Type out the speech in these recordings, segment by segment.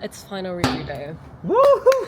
It's final review day. Woohoo!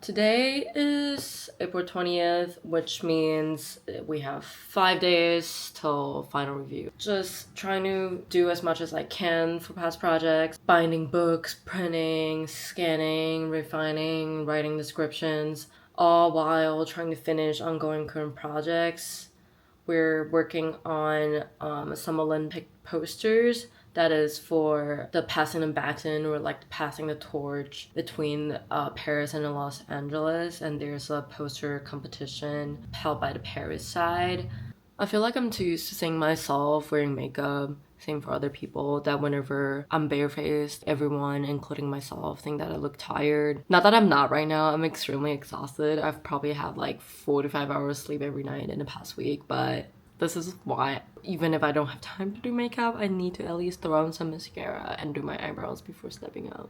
Today is April 20th, which means we have 5 days till final review. Just trying to do as much as I can for past projects, binding books, printing, scanning, refining, writing descriptions, all while trying to finish ongoing current projects. We're working on some Olympic posters that is for the passing the baton, or like passing the torch between Paris and Los Angeles, and there's a poster competition held by the Paris side. I feel like I'm too used to seeing myself wearing makeup, same for other people, that whenever I'm barefaced, everyone, including myself, think that I look tired. Not that I'm not right now, I'm extremely exhausted. I've probably had like 4 to 5 hours sleep every night in the past week, but this is why, even if I don't have time to do makeup, I need to at least throw on some mascara and do my eyebrows before stepping out.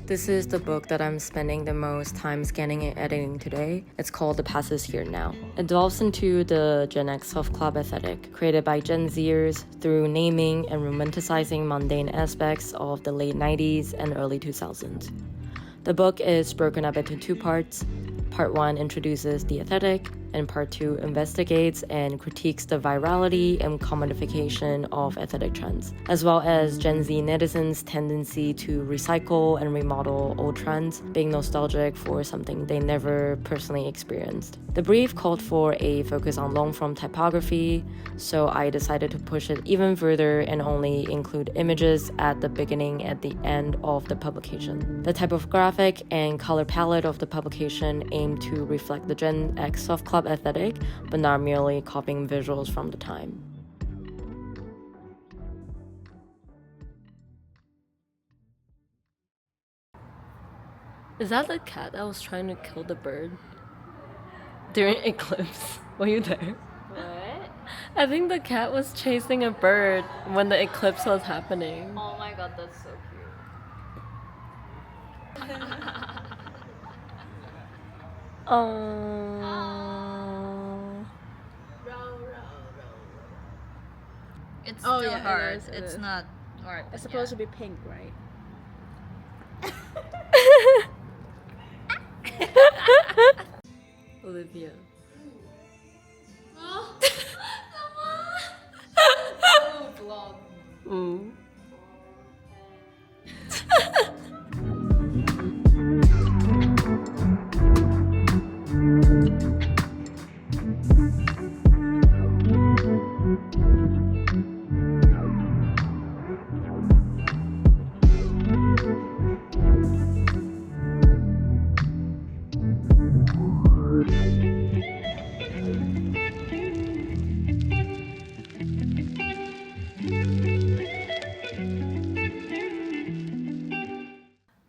This is the book that I'm spending the most time scanning and editing today. It's called The Past is Here Now. It delves into the Gen X self-club aesthetic created by Gen Zers through naming and romanticizing mundane aspects of the late 90s and early 2000s. The book is broken up into 2 parts. Part 1 introduces the aesthetic, and Part 2 investigates and critiques the virality and commodification of aesthetic trends, as well as Gen Z netizens' tendency to recycle and remodel old trends, being nostalgic for something they never personally experienced. The brief called for a focus on long-form typography, so I decided to push it even further and only include images at the beginning and the end of the publication. The typographic and color palette of the publication aim to reflect the Gen X soft club aesthetic, but not merely copying visuals from the time. Is that the cat that was trying to kill the bird during eclipse? Were you there? What? I think the cat was chasing a bird when the eclipse was happening. Oh my god, that's so cute. It's still hard. It's not hard. It's supposed to be pink, right? Olivia. Mm.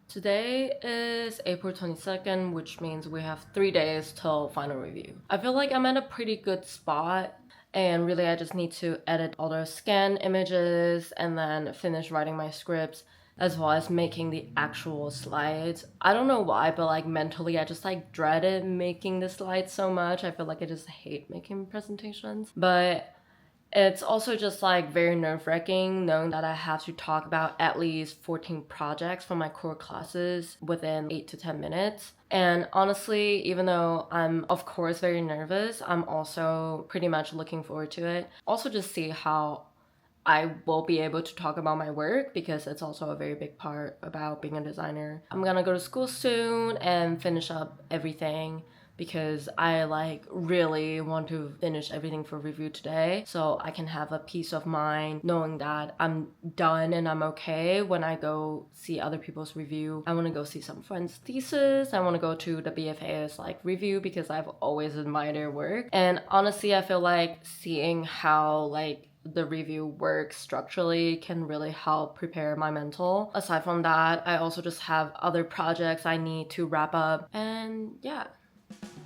Today is April 22nd, which means we have 3 days till final review. I feel like I'm at a pretty good spot, and really I just need to edit all those scan images and then finish writing my scripts, as well as making the actual slides. I don't know why, but like mentally I just like dreaded making the slides so much. I feel like I just hate making presentations. But it's also just like very nerve-wracking knowing that I have to talk about at least 14 projects from my core classes within 8 to 10 minutes. And honestly, even though I'm of course very nervous, I'm also pretty much looking forward to it. Also just see how I will be able to talk about my work because it's also a very big part about being a designer. I'm gonna go to school soon and finish up everything because I really want to finish everything for review today so I can have a peace of mind knowing that I'm done and I'm okay when I go see other people's review. I want to go see some friends' thesis. I want to go to the BFA's review because I've always admired their work. And honestly, I feel like seeing how the review work structurally can really help prepare my mental. Aside from that, I also just have other projects I need to wrap up. And yeah,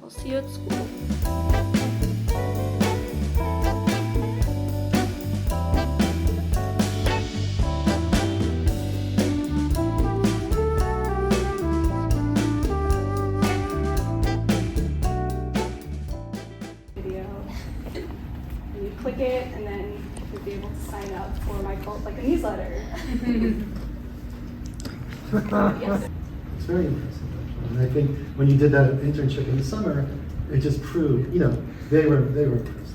I'll see you at school. Video. And you click it, and then you'll be able to sign up for my a newsletter. Yes. It's very impressive. And I think when you did that internship in the summer, it just proved, they were impressed.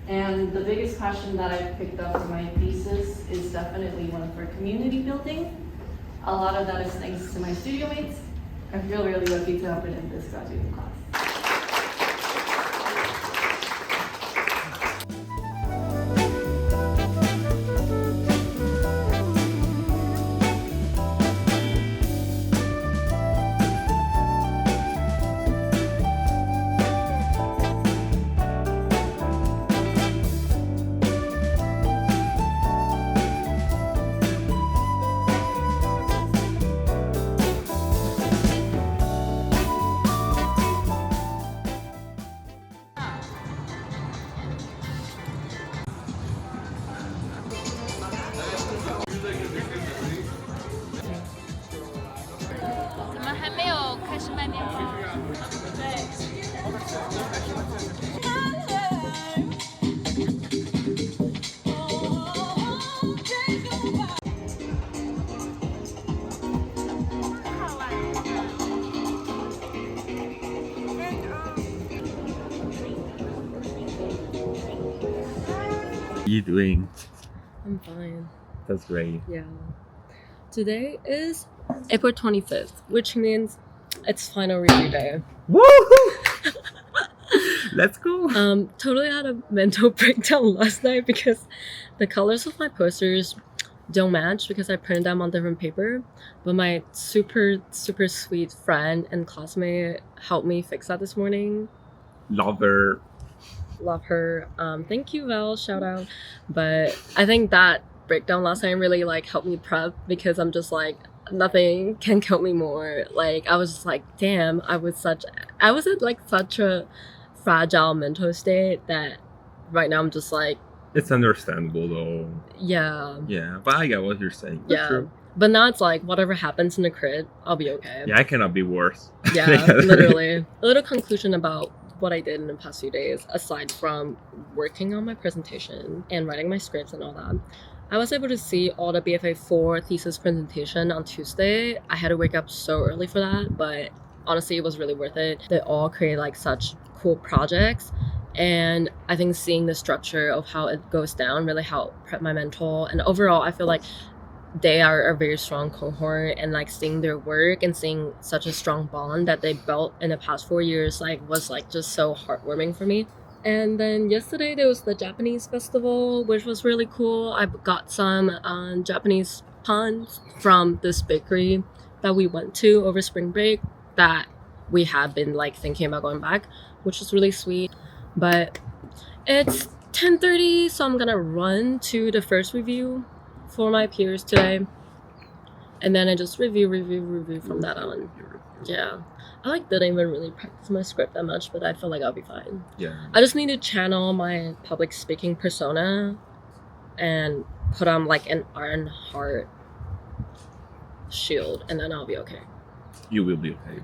And the biggest passion that I picked up for my thesis is definitely one for community building. A lot of that is thanks to my studio mates. I feel really lucky to have been in this graduating class. What are you doing? I'm fine. That's great. Yeah. Today is April 25th, which means it's final review day. Woohoo! Let's go. Totally had a mental breakdown last night because the colors of my posters don't match because I printed them on different paper. But my super sweet friend and classmate helped me fix that this morning. Love her. Love her. Thank you, Val. Shout out. But I think that breakdown last night really helped me prep because I'm just nothing can kill me more. I was just damn, I was at such a fragile mental state that right now I'm just It's understandable though. yeah. Yeah, but I get what you're saying. That's Yeah. true. But now it's whatever happens in the crit, I'll be okay. Yeah, I cannot be worse. Yeah, literally. A little conclusion about what I did in the past few days, aside from working on my presentation and writing my scripts and all that. I was able to see all the BFA 4 thesis presentation on Tuesday. I had to wake up so early for that, but honestly, it was really worth it. They all create such cool projects. And I think seeing the structure of how it goes down really helped prep my mental. And overall, I feel they are a very strong cohort, and seeing their work and seeing such a strong bond that they built in the past 4 years was just so heartwarming for me. And then yesterday there was the Japanese festival, which was really cool. I got some Japanese puns from this bakery that we went to over spring break that we have been thinking about going back, which is really sweet. But it's 10:30, so I'm gonna run to the first review for my peers today, and then I just review from that on. Yeah, I didn't even really practice my script that much, but I feel I'll be fine. Yeah. I just need to channel my public speaking persona and put on an iron heart shield, and then I'll be okay. You will be okay.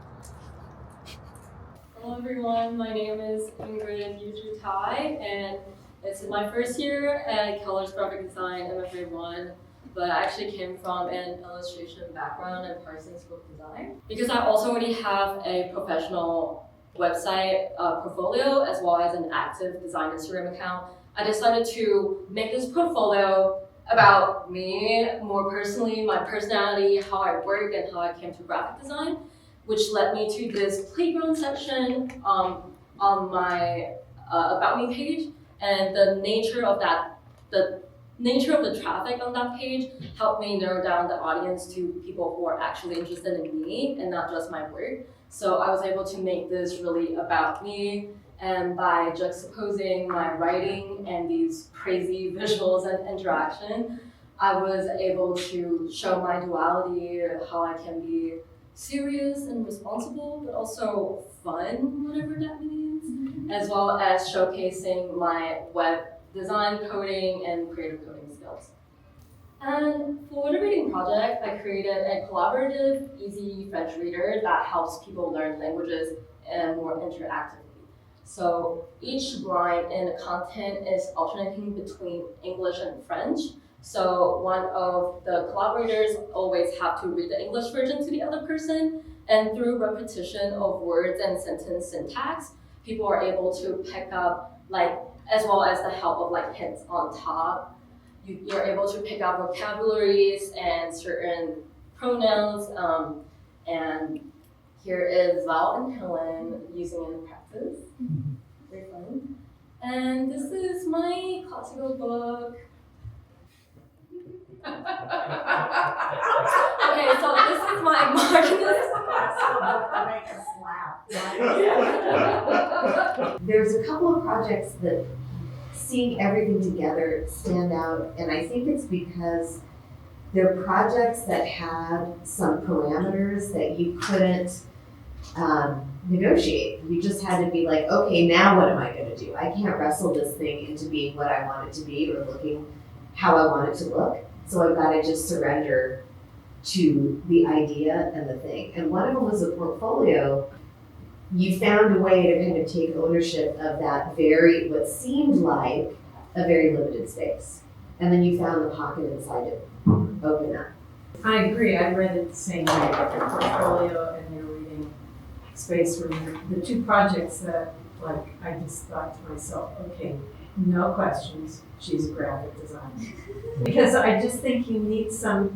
Hello everyone, my name is Ingrid Yuju Tai, and it's my first year at CalArts Graphic Design MFA 1, but I actually came from an illustration background and parsing scope design. Because I also already have a professional website portfolio as well as an active design Instagram account, I decided to make this portfolio about me, more personally, my personality, how I work, and how I came to graphic design, which led me to this playground section on my About Me page. And the nature of the traffic on that page helped me narrow down the audience to people who are actually interested in me and not just my work. So I was able to make this really about me, and by juxtaposing my writing and these crazy visuals and interaction, I was able to show my duality, how I can be serious and responsible, but also fun, whatever that means, as well as showcasing my web design, coding, and creative coding skills. And for the reading project, I created a collaborative, easy French reader that helps people learn languages and more interactively. So each line in the content is alternating between English and French. So one of the collaborators always have to read the English version to the other person, and through repetition of words and sentence syntax, people are able to pick up, as well as the help of hints on top, you're able to pick up vocabularies and certain pronouns. And here is Val and Helen using it in practice. Very fun. And this is my classical book. Okay, so this is my Martinez. There's a couple of projects that seeing everything together stand out, and I think it's because they're projects that had some parameters that you couldn't negotiate. You just had to be like, okay, now what am I going to do? I can't wrestle this thing into being what I want it to be or looking how I want it to look. So I've got to just surrender to the idea and the thing. And one of them was a portfolio. You found a way to kind of take ownership of that what seemed like a very limited space. And then you found the pocket inside it open up. I agree. I read it the same way. Your portfolio and your reading space were the two projects that, I just thought to myself, okay, no questions, she's a graphic designer. Because I just think you need some,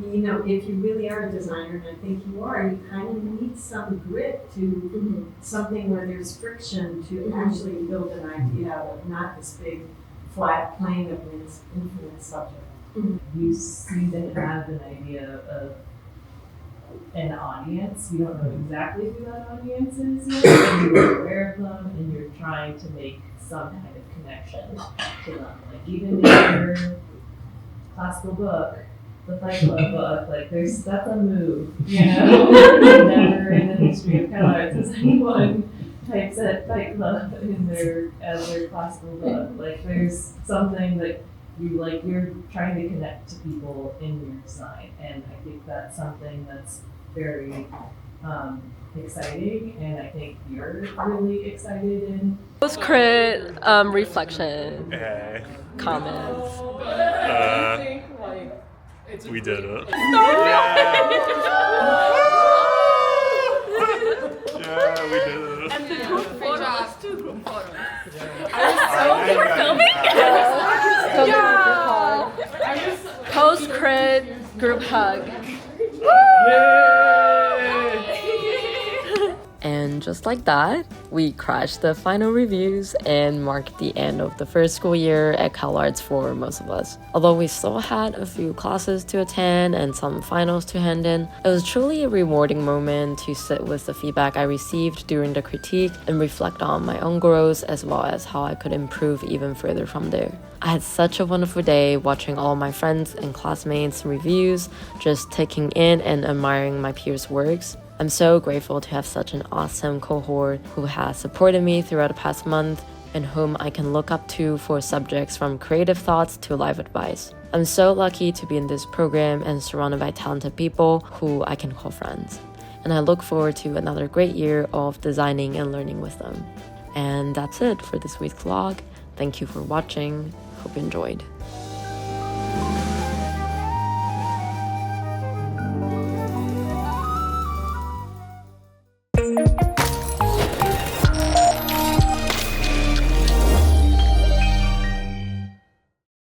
if you really are a designer, and I think you are, you kind of need some grit to something where there's friction to actually build an idea out of, not this big flat plane of infinite subject. You seem to have an idea of an audience. You don't know exactly who that audience is yet, but you're aware of them and you're trying to make some kind of connection to them. Even in your classical book, the Fight Club book, that's a move, Never in the history of CalArts has anyone typeset Fight Club as their classical book. There's something that you're trying to connect to people in your design, and I think that's something that's very exciting, and I think you're really excited in. Post-crit reflection, comments. We did it. Yeah, we did it. And the group photos, 2 group photos. Post-crit group hug. And just like that, we crashed the final reviews and marked the end of the first school year at CalArts for most of us. Although we still had a few classes to attend and some finals to hand in, it was truly a rewarding moment to sit with the feedback I received during the critique and reflect on my own growth as well as how I could improve even further from there. I had such a wonderful day watching all my friends and classmates' reviews, just taking in and admiring my peers' works. I'm so grateful to have such an awesome cohort who has supported me throughout the past month and whom I can look up to for subjects from creative thoughts to life advice. I'm so lucky to be in this program and surrounded by talented people who I can call friends. And I look forward to another great year of designing and learning with them. And that's it for this week's vlog. Thank you for watching. Hope you enjoyed.